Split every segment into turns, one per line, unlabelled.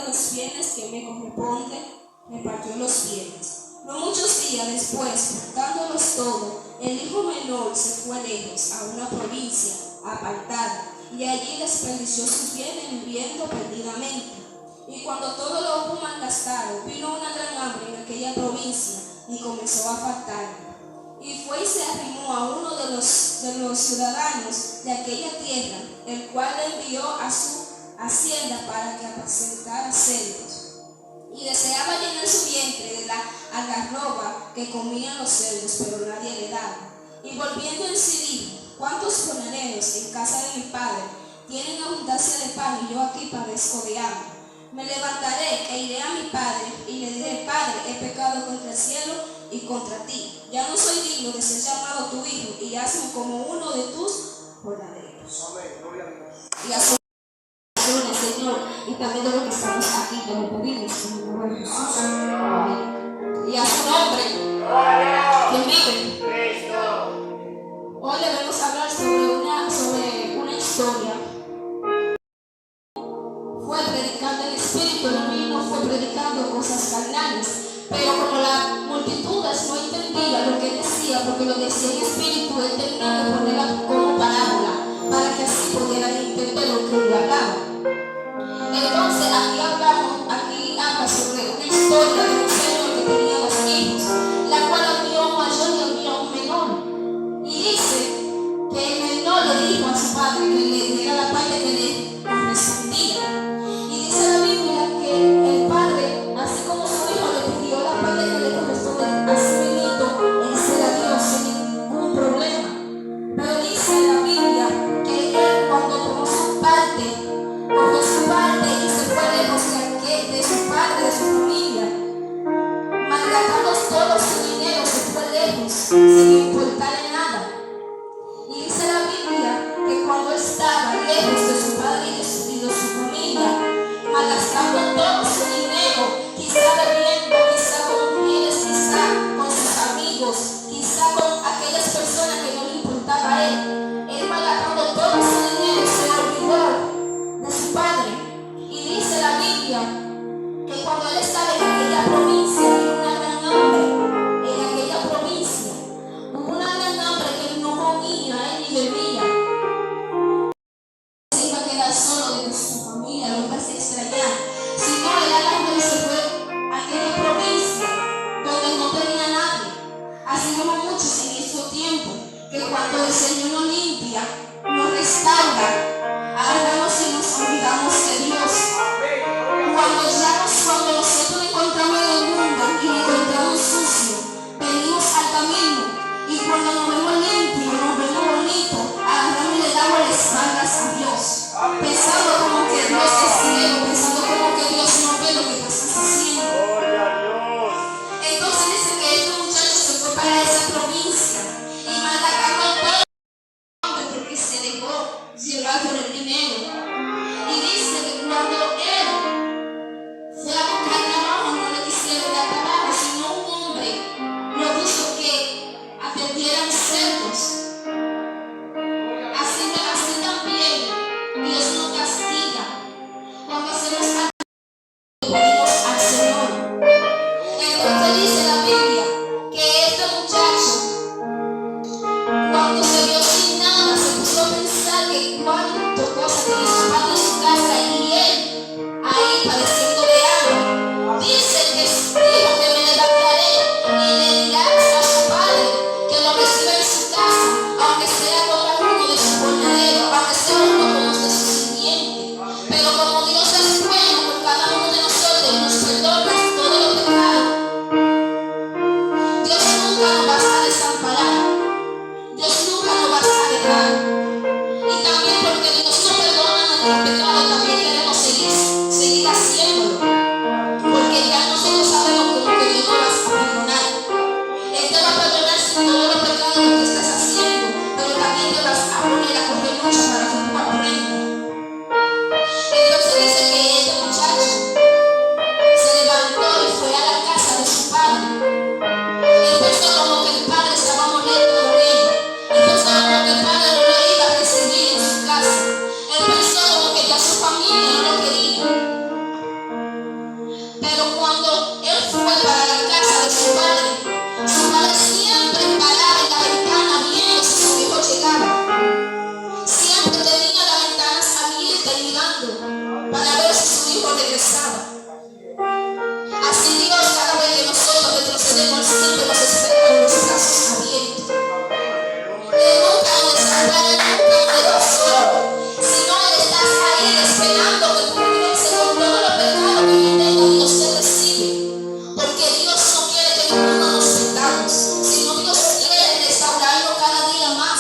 los bienes que me corresponden, me partió los bienes. No muchos días después, juntándolos todo, el hijo menor se fue lejos, a una provincia apartada, y allí desperdició sus bienes viviendo perdidamente. Y cuando todo lo hubo malgastado, vino una gran hambre en aquella provincia y comenzó a faltarle. Y fue y se arrimó a uno de los ciudadanos de aquella tierra, el cual le envió a su hacienda para que apacentara cerdos. Y deseaba llenar su vientre de la algarroba que comían los cerdos, pero nadie le daba. Y volviendo en sí dijo: ¿cuántos jornaleros en casa de mi padre tienen abundancia de pan y yo aquí padezco de hambre? Me levantaré e iré a mi padre y le diré: Padre, he pecado contra el cielo y contra ti. Ya no soy digno de ser llamado tu hijo, y hazme como uno de tus jornaleros.
Amén, gloria a Dios.
Y a su nombre, Señor, y también de los que estamos aquí, te lo pedimos en el nombre de Jesús. Amén. Y a su nombre, quien vive. Hoy debemos hablar sobre una historia. Fue predicando el Espíritu, y no fue predicando cosas carnales. Pero como las multitudes no entendían lo que él decía, porque lo decía en Espíritu, él tenía que ponerla como parábola, para que así pudieran entender lo que él hablaba. Entonces aquí habla sobre una historia de un señor que tenía dos hijos, la cual había un mayor y había un menor. Y dice que el menor le dijo a su padre que le diera la parte que le correspondía. Y dice la Biblia que el padre, así como su hijo le pidió la parte que le corresponde a su niñito, él se la dio sin ningún problema. Pero dice la Biblia que él, cuando tomó su parte, cogió su parte y se fue lejos de su padre, de su familia, malgastando todo su dinero, se fue lejos sin importarle nada. Y dice la Biblia que cuando estaba lejos de su padre y de su familia, malgastando todo su dinero, quizá bebiendo, quizá con mujeres, quizá con sus amigos, quizá con aquellas personas que no le importaba a él malgastando todo su dinero, se olvidó de su padre. Y dice la Biblia que cuando él estaba en aquella provincia, había una gran hambre. En aquella provincia hubo una gran hambre que él no comía, él ni bebía. Se iba a quedar solo de su familia, lo iba a extrañar. Sino él agarró y se fue a aquella provincia donde no tenía nadie. Así como muchos en estos tiempos, que cuando el Señor nos limpia, nos restaura, agarramos y nos olvidamos de Dios. Cuando nosotros encontramos en el mundo y nos encontramos sucios, venimos al camino, y cuando nos vemos limpios, nos vemos bonitos, agarramos y le damos las espaldas a Dios, pensando como que Dios es ciego, pensando como que Dios no ve lo que tú estás haciendo. Entonces dice que este muchacho se fue para esa provincia y malgastando todo porque se dejó llevar por el dinero. Y dice que cuando él fue a buscar trabajo, no le quisieron dar trabajo, sino un hombre lo puso que atendieran cerdos. Así también Dios nos castiga cuando hacemos algo que pedimos al Señor. Entonces dice la Biblia que este muchacho, cuando se vio sin nada, se puso a pensar que cuánto cosa tenía su padre en su casa, y él regresaba. Así Dios, cada vez que nosotros retrocedemos, siempre nos espera con los brazos abiertos. Nunca nos desampara, nunca nos deja solo, sino Él está ahí esperando que tú regreses con todos los pecados que yo tengo. Dios te recibe, porque Dios no quiere que ninguno nos perdamos, sino Dios quiere restaurarnos cada día más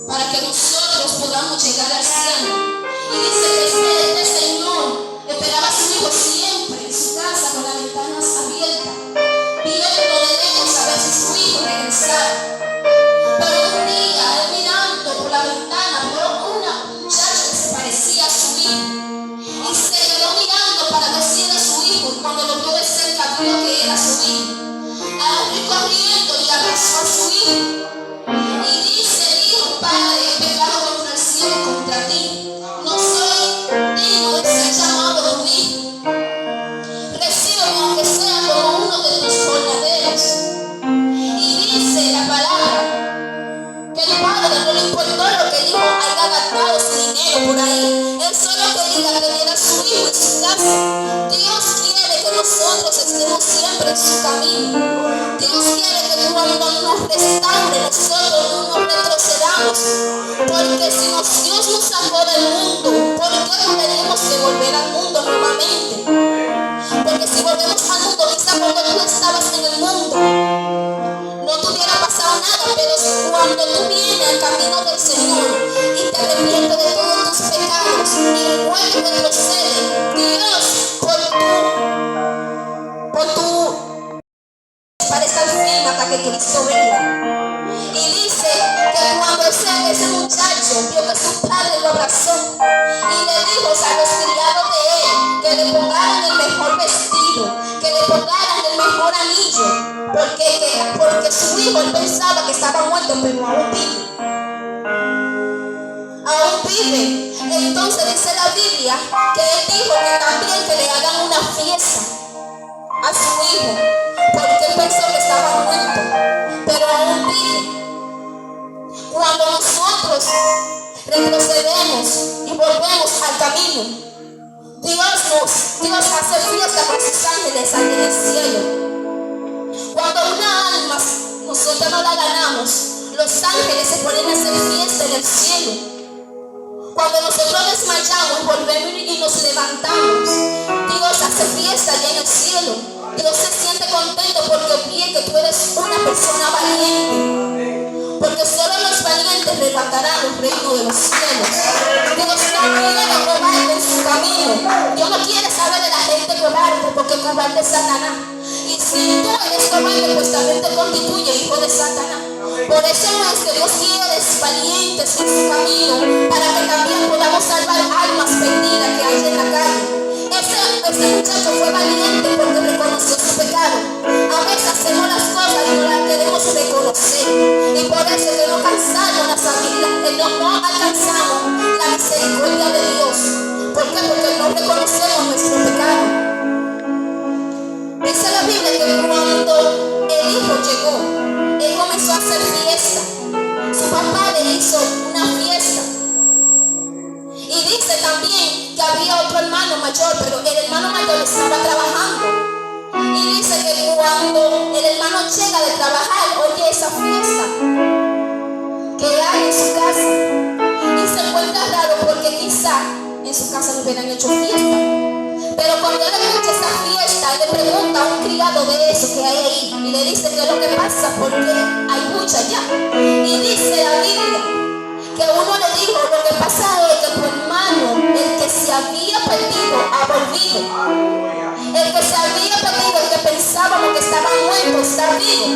para que nosotros podamos llegar al cielo. Y dice que este Señor esperaba a su hijo siempre en su casa con las ventanas abiertas, viendo de lejos a ver si su hijo regresara. Pero un día, él mirando por la ventana, vio una muchacha que se parecía a su hijo y se quedó mirando para ver si era su hijo. Y cuando lo vio de cerca, vio que era su hijo. Fue corriendo y abrazó a su hijo. Y dice el hijo: Padre, he pecado contra el cielo y contra ti. No soy digno de ser llamado tu hijo. Recíbeme aunque sea como uno de tus jornaleros. Y dice la palabra que el padre no le importó lo que el hijo haya gastado su dinero por ahí. Él solo quería tener a su hijo en su casa. Dios quiere que nosotros estemos siempre en su camino. Dios quiere que cuando nos restaure, nosotros no nos retrocedamos. Porque si Dios nos sacó del mundo, ¿por qué no tenemos que volver al mundo nuevamente? Porque si volvemos al mundo, quizá cuando tú estabas en el mundo no te hubiera pasado nada, pero cuando tú vienes al camino del Señor y te arrepientes de todos tus pecados y vuelves y retrocedes, Dios por tu para estar firme hasta que Cristo venga. Y dice que cuando ese muchacho vio que su padre lo abrazó y le dijo a los criados de él que le pongaran el mejor vestido, que le pongaran el mejor anillo, porque su hijo, él pensaba que estaba muerto, pero aún vive. Entonces dice la Biblia que él dijo que también que le hagan una fiesta a su hijo, porque él pensó que estaba muerto, pero aún vive. Cuando nosotros retrocedemos y volvemos al camino, Dios hace fiesta con sus ángeles allí en el cielo. Cuando una alma nosotros no la ganamos, los ángeles se ponen a hacer fiesta en el cielo. Cuando nosotros desmayamos y volvemos y nos levantamos, Dios hace fiesta allá en el cielo. Dios se siente contento porque ve que tú eres una persona valiente. Porque solo los valientes arrebatarán los reinos de los cielos. Dios no quiere cobarde en su camino. Dios no quiere saber de la gente cobarde, porque cobarde es Satanás. Y si tú eres cobarde, pues también te constituye hijo de Satanás. Por eso es que Dios quiere valientes en su camino, para que también podamos salvar almas perdidas que hay en la calle. Ese muchacho fue valiente porque reconoció su pecado. A veces hacemos las cosas y no las queremos reconocer. Y por eso que no alcanzamos la misericordia de Dios. ¿Por qué? Porque no reconocemos nuestro pecado. Dice la Biblia que cuando el hijo llegó, él comenzó a hacer fiesta. Su papá le hizo una fiesta. Y dice también que había otro hermano mayor, pero el hermano mayor estaba trabajando. Y dice que cuando el hermano llega de trabajar, oye esa fiesta que hay en su casa. Y se encuentra raro porque quizá en su casa no hubieran hecho fiesta. Pero cuando él escucha esa fiesta, él le pregunta a un criado de eso que hay ahí. Y le dice qué es lo que pasa, porque hay mucha allá. Y dice la Biblia que uno le dijo: lo que pasa es que tu hermano, el que se había perdido, ha volvido. El que se había perdido, el que pensábamos que estaba muerto, está vivo.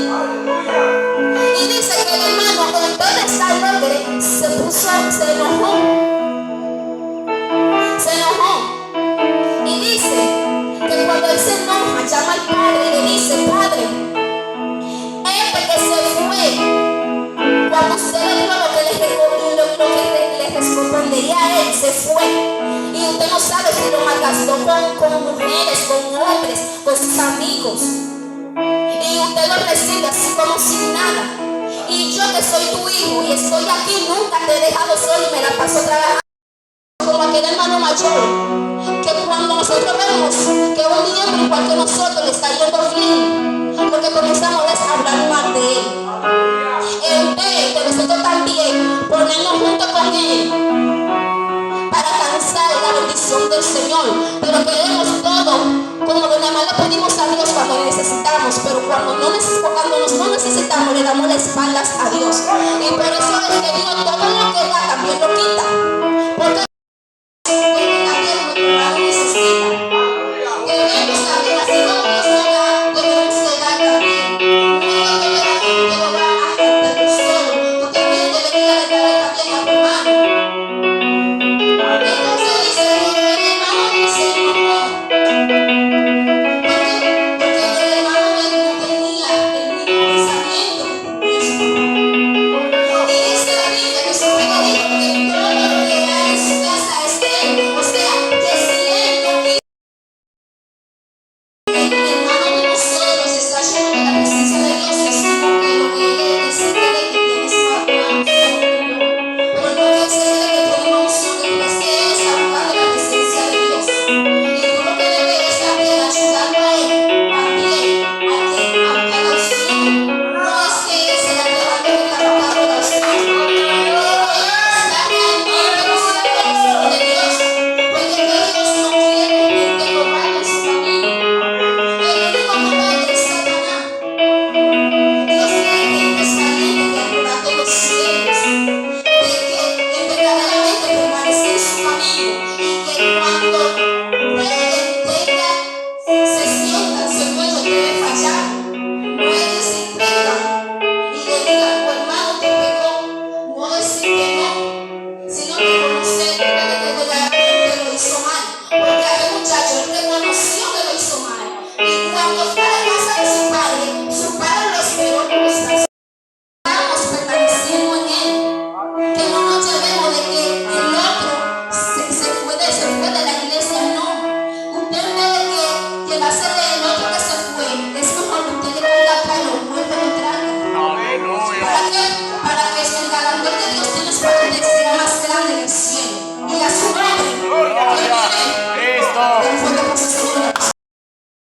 Y dice que el hermano, en vez de estar alegre, se enojó. Y dice que cuando él se enoja, llama al padre y le dice: Padre, este que se fue, cuando usted le dijo lo que le respondería a él, se fue. Y usted no sabe si lo malgastó con mujeres, con hombres, con sus amigos. Y usted lo recibe así como sin nada. Y yo que soy tu hijo y estoy aquí, nunca te he dejado solo y me la paso trabajando como aquel hermano mayor, que cuando nosotros nosotros vemos que un miembro igual que nosotros le está yendo bien, lo que comenzamos es a hablar mal de él. En vez de nosotros también ponernos junto con él para alcanzar la bendición del Señor. Pero queremos todo, como lo demás le pedimos a Dios cuando necesitamos, pero cuando nos no necesitamos le damos las espaldas a Dios. Y por eso es que Dios todo lo que da también lo quita.